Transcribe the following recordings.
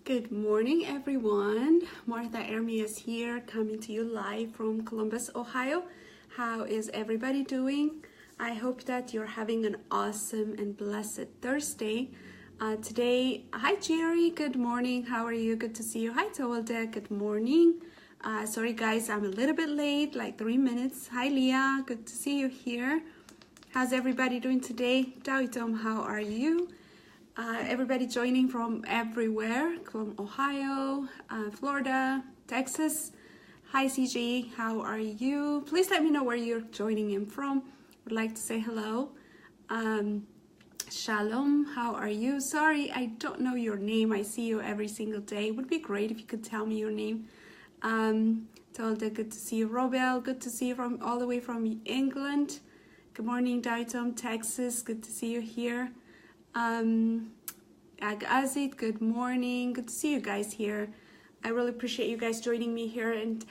Good morning, everyone. Martha Ermias here, coming to you live from Columbus, Ohio. How is everybody doing? I hope that you're having an awesome and blessed Thursday. Today, hi Jerry, good morning. How are you? Good to see you. Hi Tawalda, good morning. Sorry guys, I'm a little bit late, like 3 minutes. Hi Leah, good to see you here. How's everybody doing today? Dawitom, how are you? Everybody joining from everywhere, from Ohio, Florida, Texas. Hi CJ, how are you? Please let me know where you're joining in from. Would like to say hello. Shalom, how are you? Sorry, I don't know your name. I see you every single day. It would be great if you could tell me your name. Tolda, good to see you. Robel, good to see you from all the way from England. Good morning, Daitom, Texas. Good to see you here. Agazit, good morning. Good to see you guys here. I really appreciate you guys joining me here. And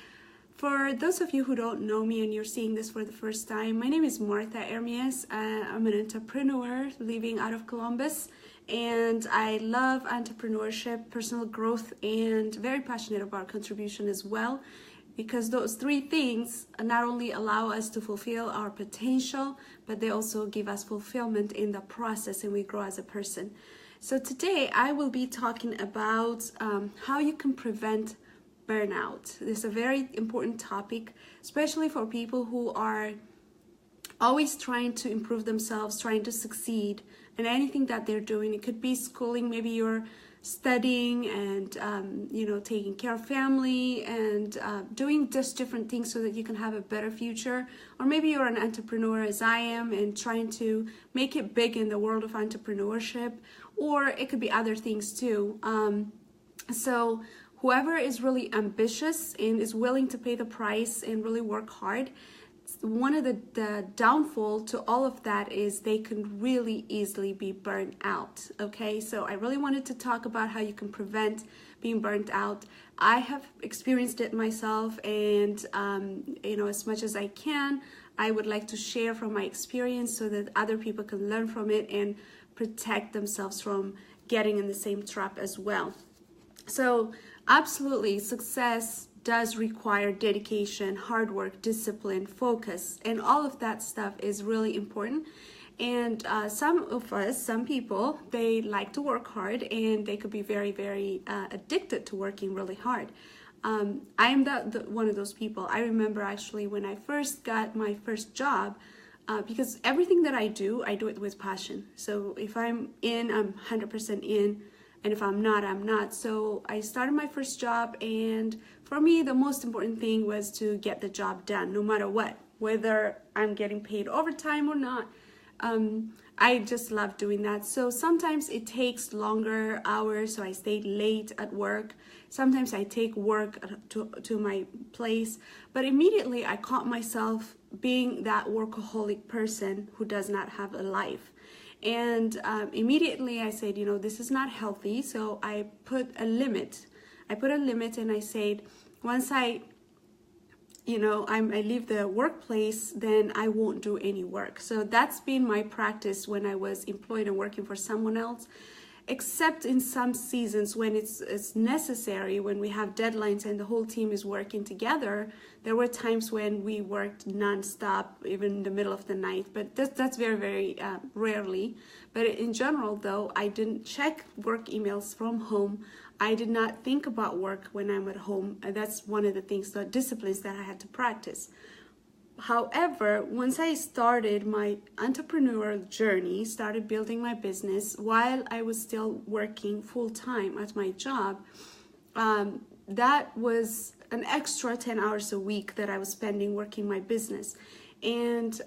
for those of you who don't know me and you're seeing this for the first time, my name is Martha Ermias. I'm an entrepreneur living out of Columbus, and I love entrepreneurship, personal growth, and very passionate about contribution as well, because those three things not only allow us to fulfill our potential, but they also give us fulfillment in the process, and we grow as a person. So today I will be talking about how you can prevent burnout. This is a very important topic, especially for people who are always trying to improve themselves, trying to succeed in anything that they're doing. It could be schooling, maybe you're studying and taking care of family and doing just different things so that you can have a better future. Or maybe you're an entrepreneur as I am and trying to make it big in the world of entrepreneurship, or it could be other things too. So whoever is really ambitious and is willing to pay the price and really work hard, one of the downfall to all of that is they can really easily be burnt out. Okay, so I really wanted to talk about how you can prevent being burnt out. I have experienced it myself, and as much as I can, I would like to share from my experience so that other people can learn from it and protect themselves from getting in the same trap as well. So absolutely, success does require dedication, hard work, discipline, focus, and all of that stuff is really important. And some people, they like to work hard, and they could be very, very addicted to working really hard. I am one of those people. I remember actually when I first got my first job, because everything that I do it with passion. So if I'm in, I'm 100% in. And if I'm not, I'm not. So I started my first job, and for me, the most important thing was to get the job done, no matter what, whether I'm getting paid overtime or not. I just love doing that. So sometimes it takes longer hours, so I stayed late at work. Sometimes I take work to my place, but immediately I caught myself being that workaholic person who does not have a life. And immediately I said, this is not healthy. So I put a limit. And I said, once I leave the workplace, then I won't do any work. So that's been my practice when I was employed and working for someone else, except in some seasons when it's necessary, when we have deadlines and the whole team is working together. There were times when we worked nonstop, even in the middle of the night, but that's very, very rarely. But in general, though, I didn't check work emails from home. I did not think about work when I'm at home. And that's one of the things, the disciplines that I had to practice. However, once I started my entrepreneurial journey, started building my business while I was still working full-time at my job, that was an extra 10 hours a week that I was spending working my business. And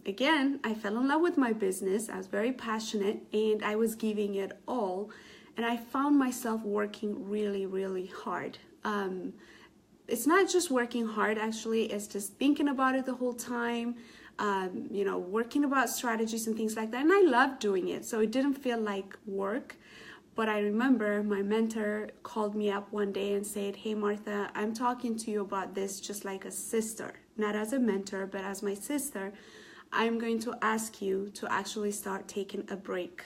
again, I fell in love with my business. I was very passionate, and I was giving it all. And I found myself working really, really hard. It's not just working hard, actually, it's just thinking about it the whole time, working about strategies and things like that. And I loved doing it, so it didn't feel like work. But I remember my mentor called me up one day and said, "Hey, Martha, I'm talking to you about this just like a sister, not as a mentor, but as my sister. I'm going to ask you to actually start taking a break.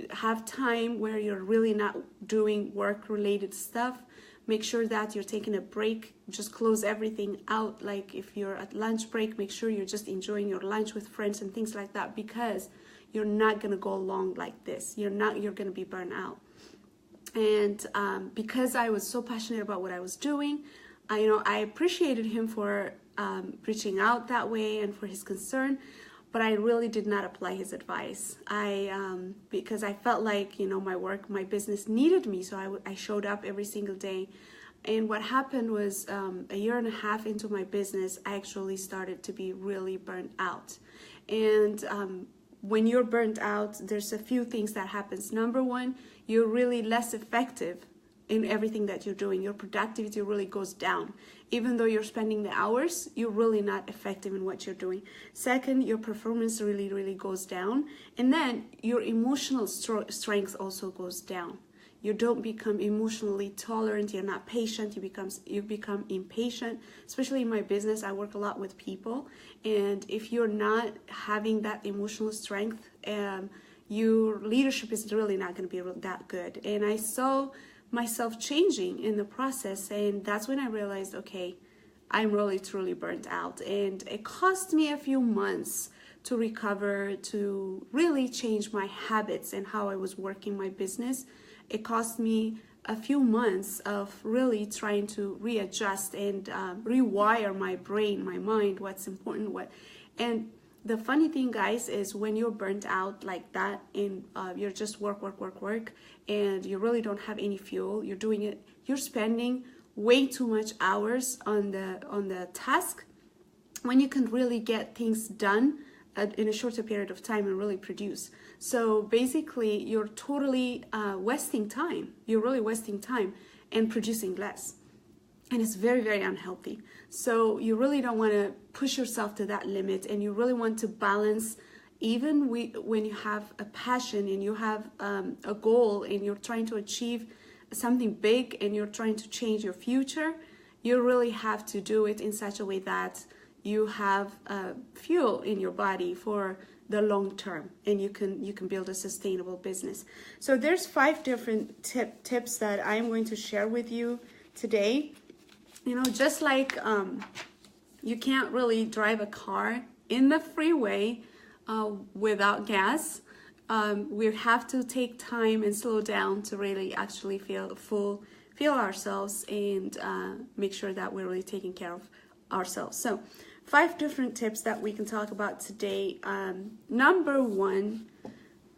have time where you're really not doing work related stuff. Make sure that you're taking a break. Just close everything out. Like if you're at lunch break, make sure you're just enjoying your lunch with friends and things like that, because you're not going to go along like this. You're going to be burnt out. And because I was so passionate about what I was doing, I appreciated him for reaching out that way and for his concern, but I really did not apply his advice. Because I felt like, my business needed me, so I showed up every single day. And what happened was, a year and a half into my business, I actually started to be really burnt out. And when you're burnt out, there's a few things that happens. Number one, you're really less effective in everything that you're doing. Your productivity really goes down. Even though you're spending the hours, you're really not effective in what you're doing. Second, your performance really, really goes down. And then your emotional strength also goes down. You don't become emotionally tolerant. You're not patient. You become impatient. Especially in my business, I work a lot with people. And if you're not having that emotional strength, your leadership is really not going to be that good. And I saw myself changing in the process, and that's when I realized, okay, I'm really truly burnt out. And it cost me a few months to recover, to really change my habits and how I was working my business. It cost me a few months of really trying to readjust and rewire my brain, my mind, what's important, and the funny thing, guys, is when you're burnt out like that and you're just work, and you really don't have any fuel, you're spending way too much hours on the task, when you can really get things done in a shorter period of time and really produce. So basically, you're totally wasting time. You're really wasting time and producing less. And it's very, very unhealthy. So you really don't want to push yourself to that limit, and you really want to balance. Even when you have a passion and you have a goal and you're trying to achieve something big and you're trying to change your future, you really have to do it in such a way that you have fuel in your body for the long term, and you can build a sustainable business. So there's 5 different tips that I'm going to share with you today. Just like you can't really drive a car in the freeway without gas, we have to take time and slow down to really actually feel ourselves and make sure that we're really taking care of ourselves. So 5 different tips that we can talk about today. Number 1,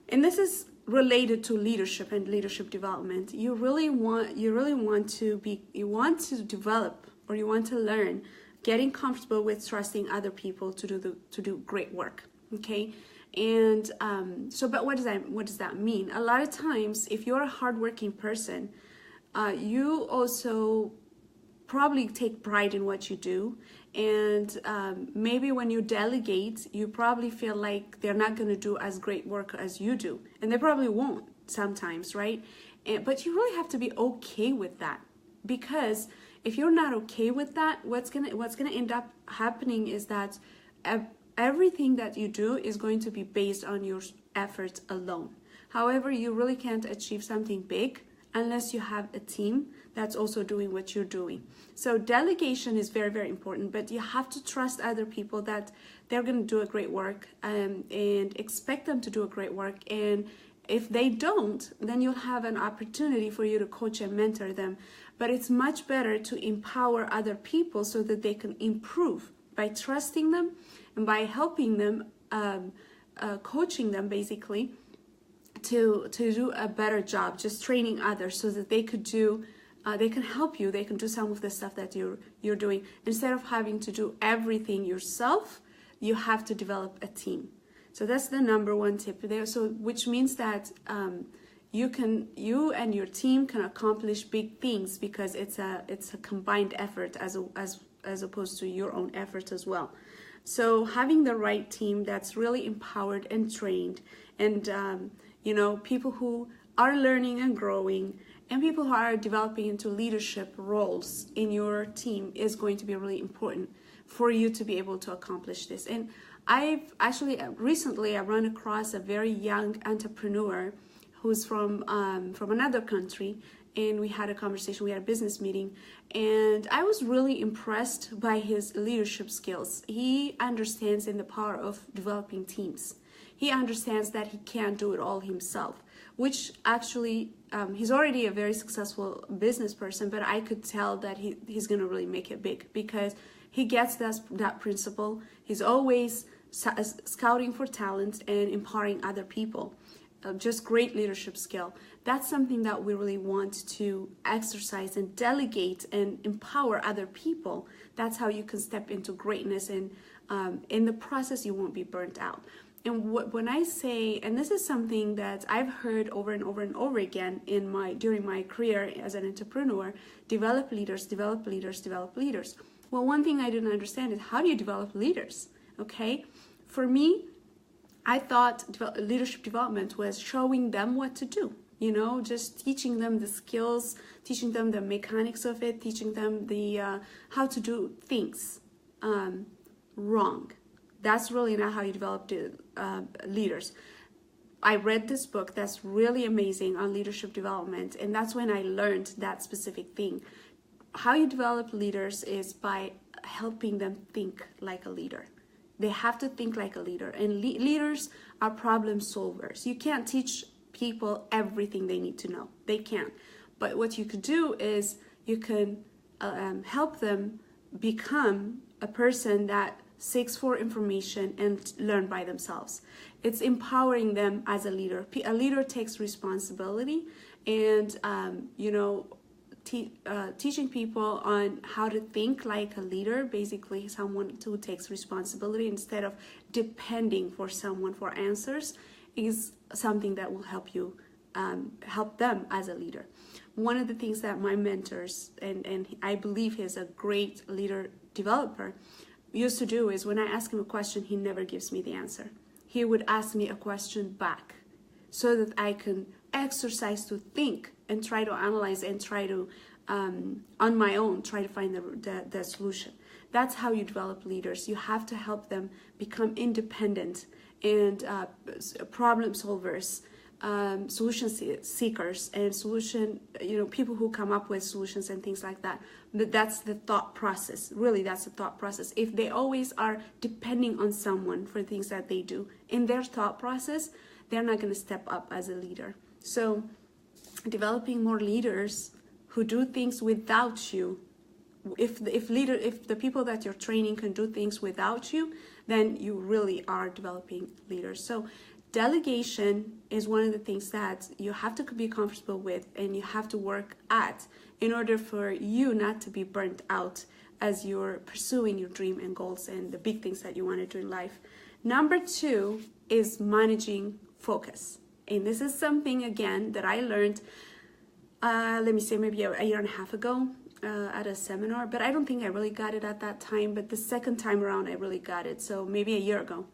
and this is related to leadership and leadership development. You want to develop, or you want to learn getting comfortable with trusting other people to do great work. Okay. And but what does that mean? A lot of times, if you're a hardworking person, you also probably take pride in what you do, and maybe when you delegate, you probably feel like they're not going to do as great work as you do, and they probably won't sometimes, right? But you really have to be okay with that, because if you're not okay with that, what's gonna end up happening is that everything that you do is going to be based on your efforts alone. However, you really can't achieve something big unless you have a team that's also doing what you're doing. So delegation is very, very important, but you have to trust other people that they're going to do a great work, and expect them to do a great work. And if they don't, then you'll have an opportunity for you to coach and mentor them. But it's much better to empower other people so that they can improve by trusting them and by helping them, coaching them basically to do a better job, just training others so that they could do, they can help you, they can do some of the stuff that you're doing. Instead of having to do everything yourself, you have to develop a team. So that's the number 1 tip there. So which means that you and your team can accomplish big things, because it's a combined effort as opposed to your own effort as well. So having the right team that's really empowered and trained, and people who are learning and growing, and people who are developing into leadership roles in your team is going to be really important for you to be able to accomplish this. And I've actually recently I run across a very young entrepreneur who's from another country, and we had a conversation. We had a business meeting, and I was really impressed by his leadership skills. He understands in the power of developing teams. He understands that he can't do it all himself, which actually he's already a very successful business person, but I could tell that he's going to really make it big because he gets that principle. He's always scouting for talent and empowering other people. Just great leadership skill. That's something that we really want to exercise and delegate and empower other people. That's how you can step into greatness, and in the process you won't be burnt out. And when I say, and this is something that I've heard over and over and over again during my career as an entrepreneur, develop leaders, develop leaders, develop leaders. Well, one thing I didn't understand is, how do you develop leaders? Okay, for me, I thought leadership development was showing them what to do, just teaching them the skills, teaching them the mechanics of it, teaching them the how to do things. Wrong. That's really not how you develop leaders. I read this book that's really amazing on leadership development, and that's when I learned that specific thing. How you develop leaders is by helping them think like a leader. They have to think like a leader, and leaders are problem solvers. You can't teach people everything they need to know. They can't. But what you could do is you can help them become a person that seeks for information and learn by themselves. It's empowering them as a leader. A leader takes responsibility, and teaching people on how to think like a leader, basically someone who takes responsibility instead of depending for someone for answers, is something that will help you help them as a leader. One of the things that my mentors, and I believe he's a great leader developer, used to do is, when I ask him a question, he never gives me the answer. He would ask me a question back so that I can exercise to think and try to analyze and try to, on my own, try to find the solution. That's how you develop leaders. You have to help them become independent and problem solvers, solution seekers, and people who come up with solutions and things like that. That's the thought process. Really, that's the thought process. If they always are depending on someone for things that they do in their thought process, they're not going to step up as a leader. So developing more leaders who do things without you. If the people that you're training can do things without you, then you really are developing leaders. So delegation is one of the things that you have to be comfortable with, and you have to work at in order for you not to be burnt out as you're pursuing your dream and goals and the big things that you want to do in life. Number 2 is managing focus. And this is something, again, that I learned, let me say maybe a year and a half ago at a seminar, but I don't think I really got it at that time. But the second time around, I really got it. So maybe a year ago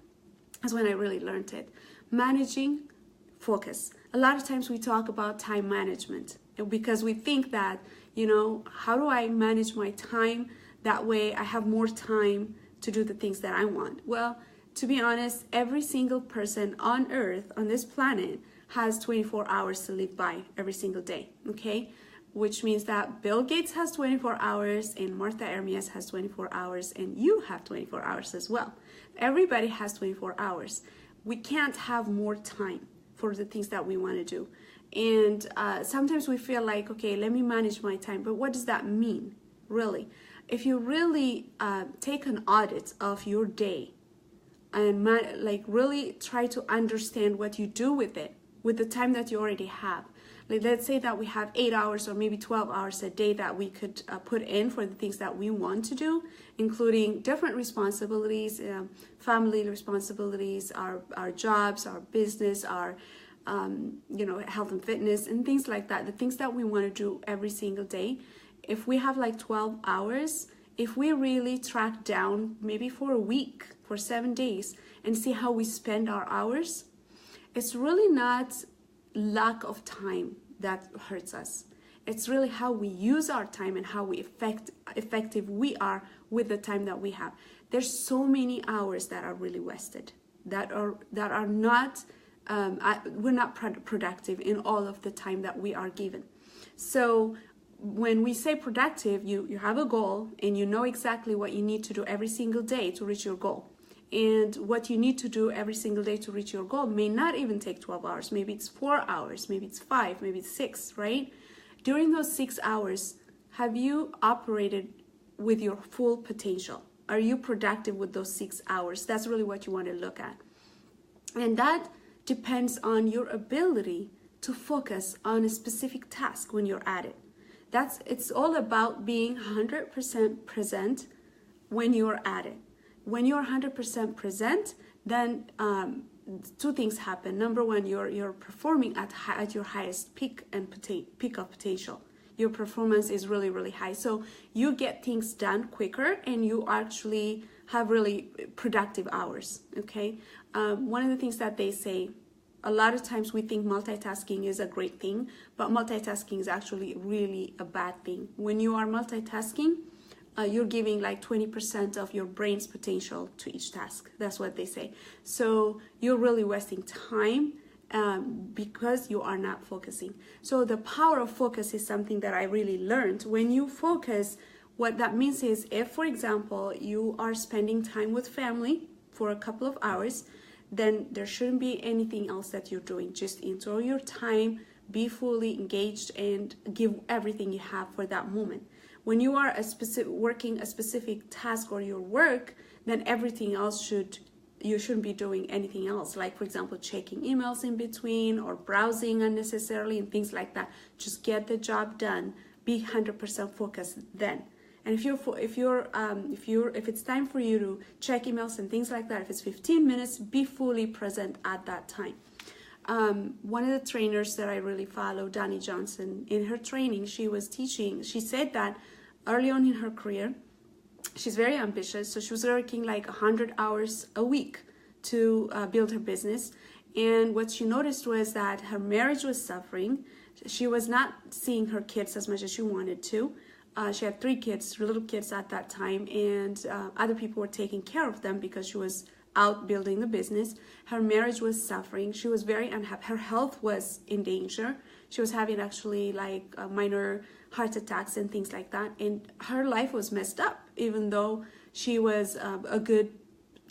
is when I really learned it. Managing focus. A lot of times we talk about time management because we think that, how do I manage my time? That way I have more time to do the things that I want. Well, to be honest, every single person on earth, on this planet, has 24 hours to live by every single day, okay? Which means that Bill Gates has 24 hours, and Martha Ermias has 24 hours, and you have 24 hours as well. Everybody has 24 hours. We can't have more time for the things that we want to do. And sometimes we feel like, okay, let me manage my time. But what does that mean, really? If you really take an audit of your day and really try to understand what you do with it, with the time that you already have. Like, let's say that we have 8 hours or maybe 12 hours a day that we could put in for the things that we want to do, including different responsibilities, family responsibilities, our jobs, our business, our health and fitness and things like that, the things that we want to do every single day. If we have like 12 hours, if we really track down maybe for a week, for 7 days, and see how we spend our hours, it's really not lack of time that hurts us. It's really how we use our time and how effective we are with the time that we have. There's so many hours that are really wasted, that are not we're not productive in all of the time that we are given. So when we say productive, you have a goal and you know exactly what you need to do every single day to reach your goal. And what you need to do every single day to reach your goal may not even take 12 hours. Maybe it's 4 hours, maybe it's 5, maybe it's 6, right? During those 6 hours, have you operated with your full potential? Are you productive with those 6 hours? That's really what you want to look at. And that depends on your ability to focus on a specific task when you're at it. It's all about being 100% present when you're at it. When you're 100% present, then two things happen. Number one, you're performing at your highest peak of potential. Your performance is really, really high. So you get things done quicker and you actually have really productive hours, okay? One of the things that they say, a lot of times we think multitasking is a great thing, but multitasking is actually really a bad thing. When you are multitasking, you're giving like 20% of your brain's potential to each task. That's what they say. So you're really wasting time because you are not focusing. So the power of focus is something that I really learned. When you focus, what that means is if, for example, you are spending time with family for a couple of hours, then there shouldn't be anything else that you're doing. Just enjoy your time, be fully engaged, and give everything you have for that moment. When you are working a specific task or your work, then everything else you shouldn't be doing anything else. Like, for example, checking emails in between or browsing unnecessarily and things like that. Just get the job done. Be 100% focused then. And if it's time for you to check emails and things like that, if it's 15 minutes, be fully present at that time. One of the trainers that I really follow, Dani Johnson, in her training, she said that early on in her career, she's very ambitious. So she was working like 100 hours a week to build her business. And what she noticed was that her marriage was suffering. She was not seeing her kids as much as she wanted to. She had 3 kids, little kids at that time, and other people were taking care of them because she was out building the business. Her marriage was suffering. She was very unhappy. Her health was in danger. She was having actually like minor heart attacks and things like that. And her life was messed up, even though she was a good,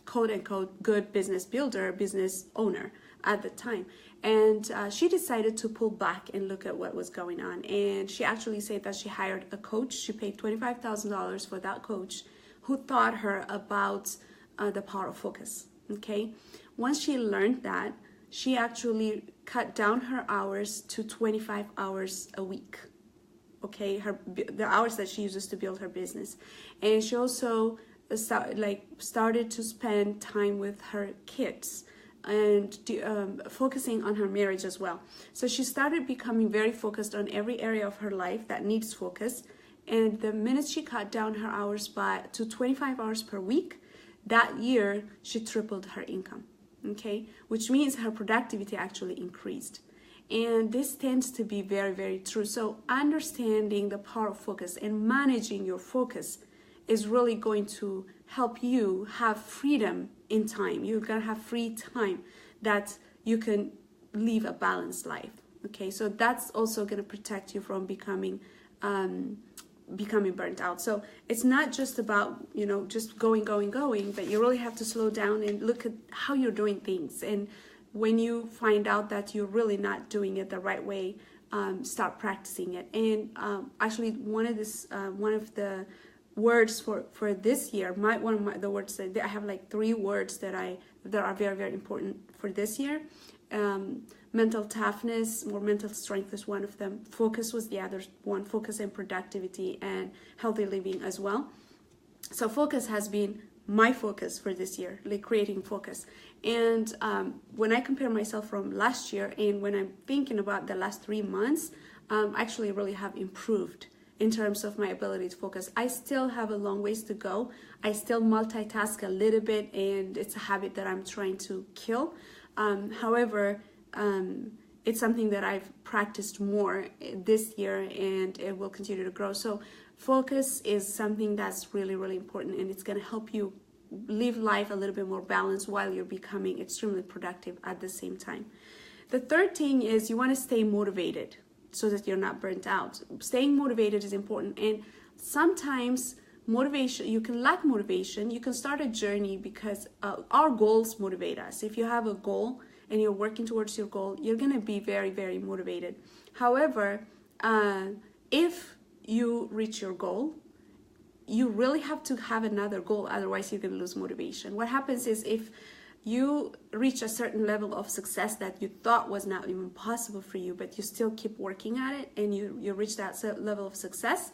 quote unquote, good business builder, business owner at the time. And she decided to pull back and look at what was going on. And she actually said that she hired a coach. She paid $25,000 for that coach who taught her about the power of focus, okay? Once she learned that, she actually cut down her hours to 25 hours a week, okay? The hours that she uses to build her business. And she also started to spend time with her kids and focusing on her marriage as well. So she started becoming very focused on every area of her life that needs focus. And the minute she cut down her hours to 25 hours per week, that year she tripled her income, okay? Which means her productivity actually increased. And this tends to be very, very true. So understanding the power of focus and managing your focus is really going to help you have freedom in time. You're gonna have free time that you can live a balanced life, okay? So that's also gonna protect you from becoming burnt out. So it's not just about, just going, but you really have to slow down and look at how you're doing things. And when you find out that you're really not doing it the right way, start practicing it. And actually, one of the words for this year, the words that I have like 3 words that are very, very important for this year. Mental toughness or mental strength is one of them. Focus was the other one. Focus and productivity and healthy living as well. So focus has been my focus for this year, like creating focus. And when I compare myself from last year and when I'm thinking about the last 3 months, actually really have improved in terms of my ability to focus. I still have a long ways to go. I still multitask a little bit, and it's a habit that I'm trying to kill. However, it's something that I've practiced more this year, and it will continue to grow. So focus is something that's really, really important, and it's going to help you live life a little bit more balanced while you're becoming extremely productive at the same time. The third thing is you want to stay motivated so that you're not burnt out. Staying motivated is important, and sometimes motivation, you can lack motivation. You can start a journey because our goals motivate us. If you have a goal and you're working towards your goal, you're going to be very, very motivated. However, if you reach your goal, you really have to have another goal, otherwise you're going to lose motivation. What happens is if you reach a certain level of success that you thought was not even possible for you, but you still keep working at it, and you reach that level of success,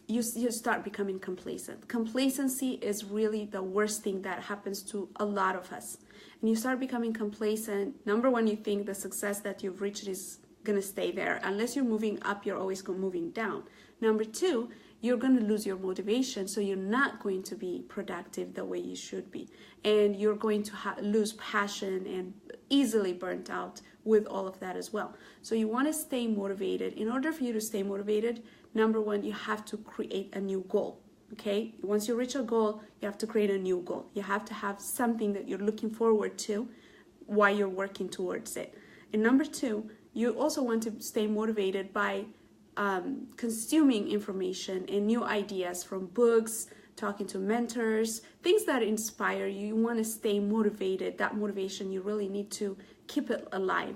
you start becoming complacent. Complacency is really the worst thing that happens to a lot of us. And you start becoming complacent. Number one, you think the success that you've reached is going to stay there. Unless you're moving up, you're always moving down. Number two, you're going to lose your motivation, so you're not going to be productive the way you should be. And you're going to lose passion and easily burnt out with all of that as well. So you want to stay motivated. In order for you to stay motivated, number one, you have to create a new goal. Okay? Once you reach a goal, you have to create a new goal. You have to have something that you're looking forward to while you're working towards it. And number two, you also want to stay motivated by consuming information and new ideas from books, talking to mentors, things that inspire you. You want to stay motivated. That motivation, you really need to keep it alive.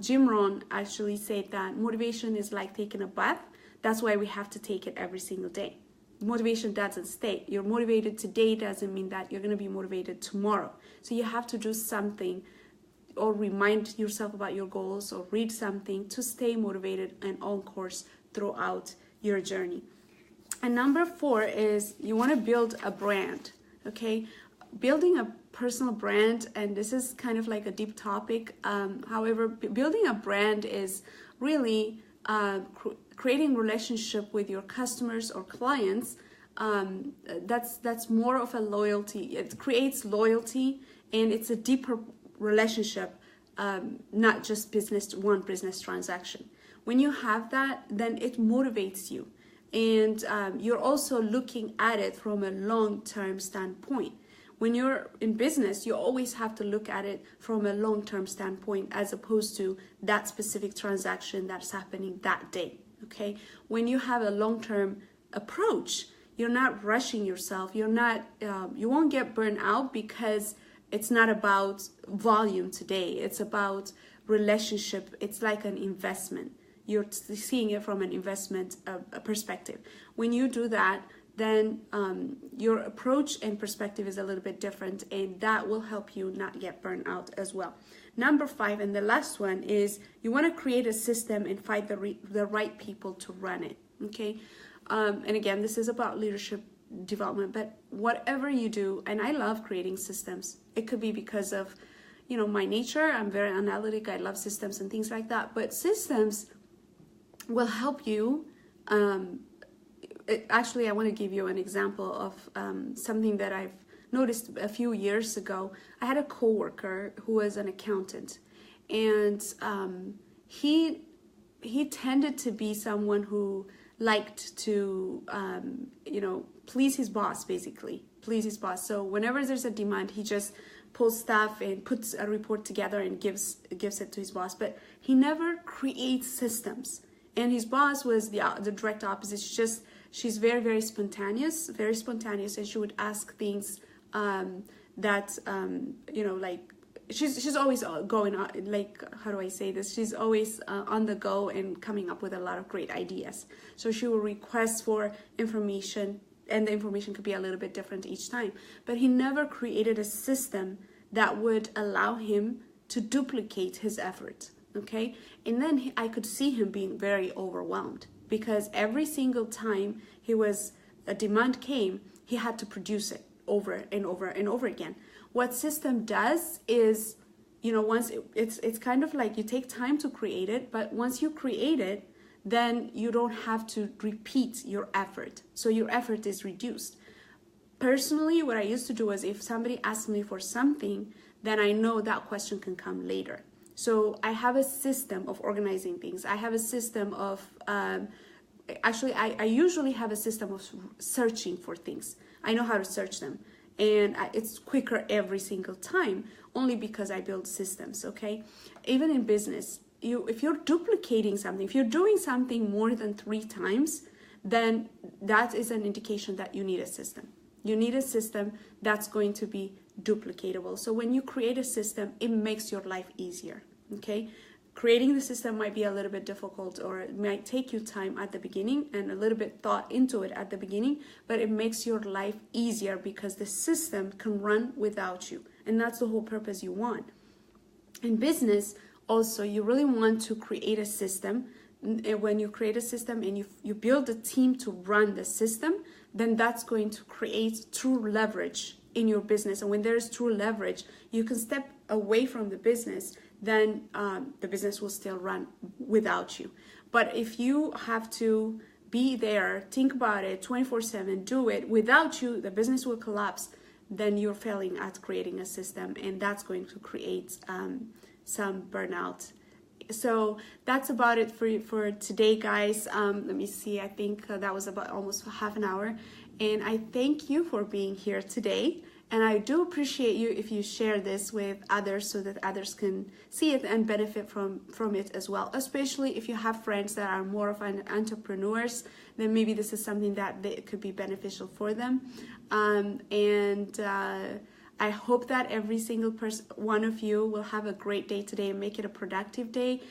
Jim Rohn actually said that motivation is like taking a bath. That's why we have to take it every single day. Motivation doesn't stay. You're motivated today doesn't mean that you're going to be motivated tomorrow. So you have to do something, or remind yourself about your goals, or read something to stay motivated and on course throughout your journey. And number four is you want to build a brand. Okay, building a personal brand, and this is kind of like a deep topic. However, building a brand is really creating relationship with your customers or clients. That's more of a loyalty. It creates loyalty, and it's a deeper relationship, not just one business transaction. When you have that, then it motivates you, and you're also looking at it from a long-term standpoint. When you're in business, you always have to look at it from a long-term standpoint, as opposed to that specific transaction that's happening that day. Okay, when you have a long-term approach, you're not rushing yourself. You won't get burned out, because it's not about volume today. It's about relationship. It's like an investment. You're seeing it from an investment perspective. When you do that, then your approach and perspective is a little bit different, and that will help you not get burned out as well. Number five, and the last one, is you want to create a system and find the right people to run it. Okay, and again, this is about leadership development, but whatever you do, and I love creating systems. It could be because of, my nature. I'm very analytic. I love systems and things like that. But systems will help you. Actually, I want to give you an example of something that I've noticed a few years ago. I had a coworker who was an accountant, and he tended to be someone who liked to, please his boss, basically. Please his boss. So whenever there's a demand, he just pulls stuff and puts a report together and gives it to his boss. But he never creates systems. And his boss was the direct opposite. She's very, very spontaneous, and she would ask things that, like, she's always going on, like, how do I say this? She's always on the go and coming up with a lot of great ideas. So she will request for information, and the information could be a little bit different each time. But he never created a system that would allow him to duplicate his effort. Okay, and then I could see him being very overwhelmed, because every single time a demand came, he had to produce it over and over and over again. What system does is, once it's kind of like you take time to create it, but once you create it, then you don't have to repeat your effort. So your effort is reduced. Personally, what I used to do was, if somebody asked me for something, then I know that question can come later. So I have a system of organizing things. I have a system of, I usually have a system of searching for things. I know how to search them. and it's quicker every single time, only because I build systems. Okay, even in business, if you're duplicating something, if you're doing something more than 3 times, then that is an indication that you need a system. You need a system that's going to be duplicatable. So when you create a system, it makes your life easier. Okay, creating the system might be a little bit difficult, or it might take you time at the beginning and a little bit thought into it at the beginning, but it makes your life easier because the system can run without you, and that's the whole purpose you want. In business also, you really want to create a system. When you create a system and you build a team to run the system, then that's going to create true leverage in your business. And when there's true leverage, you can step away from the business, then the business will still run without you. But if you have to be there, think about it 24/7, do it without you, the business will collapse. Then you're failing at creating a system, and that's going to create some burnout. So that's about it for today, guys. Let me see, I think that was about almost half an hour, and I thank you for being here today. And I do appreciate you if you share this with others so that others can see it and benefit from it as well. Especially if you have friends that are more of an entrepreneurs, then maybe this is something that could be beneficial for them. I hope that every single one of you will have a great day today and make it a productive day.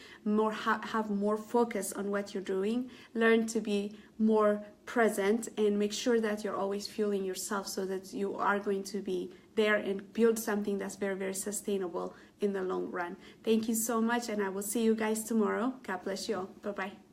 Have more focus on what you're doing. Learn to be more present and make sure that you're always fueling yourself so that you are going to be there and build something that's very, very sustainable in the long run. Thank you so much, and I will see you guys tomorrow. God bless you all. Bye-bye.